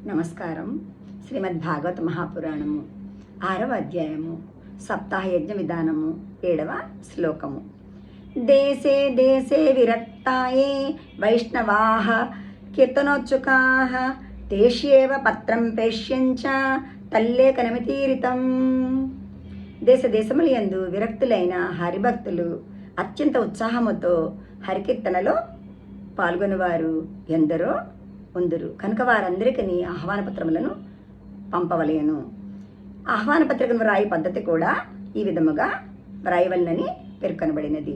నమస్కారం. శ్రీమద్ భాగవత మహాపురాణము 6వ అధ్యాయము సప్తాహ యజ్ఞ విధానము 7వ శ్లోకము. దేశే దేశే విరక్తాయే వైష్ణవాః కీర్తనోత్సుకాః దేశ్యేవ పత్రం ప్రేష్యంచ తల్లేఖనమితీరితం. దేశ దేశములందు విరక్తులైన హరిభక్తులు అత్యంత ఉత్సాహముతో హరికీర్తనలో పాల్గొనేవారు ఎందరో ఉందురు కనుక వారందరికీ ఆహ్వాన పత్రములను పంపవలేను. ఆహ్వాన పత్రికను వ్రాయి పద్ధతి కూడా ఈ విధముగా వ్రాయవలనని పేర్కొనబడినది.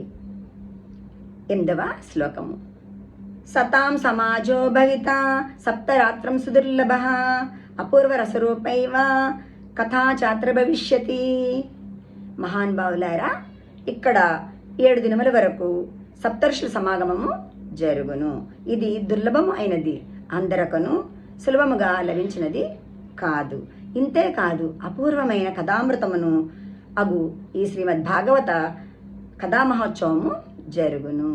8వ శ్లోకము. సతాం సమాజో భవిత సప్తరాత్రం సుదుర్లభః అపూర్వ రసరూపైవ కథా చాత్ర భవిష్యతి. మహానుభావులారా, ఇక్కడ 7 దినముల వరకు సప్తర్షుల సమాగమము జరుగును. ఇది దుర్లభము అయినది, అందరకును సులభముగా లభించినది కాదు. ఇంతే కాదు, అపూర్వమైన కథామృతమును అగు ఈ శ్రీమద్ భాగవత కథా మహోత్సవము జరుగును.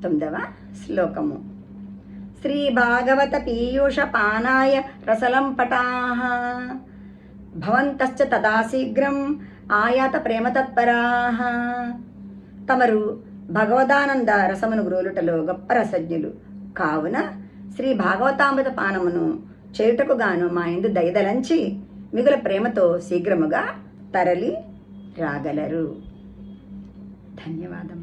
9వ శ్లోకము. శ్రీ భాగవత పీయూష పానాయ రసలంపటాః భవంతశ్చ తదా శీఘ్రం ఆయాత ప్రేమతత్పరాః. తమరు భగవదానంద రసమును గ్రోలుటలో గొప్ప రసజ్ఞులు కావున శ్రీ భాగవతామృత పానమును చేయుటకు గాను మా యందు దయదలంచి మిగుల ప్రేమతో శీఘ్రముగా తరలి రాగలరు. ధన్యవాదములు.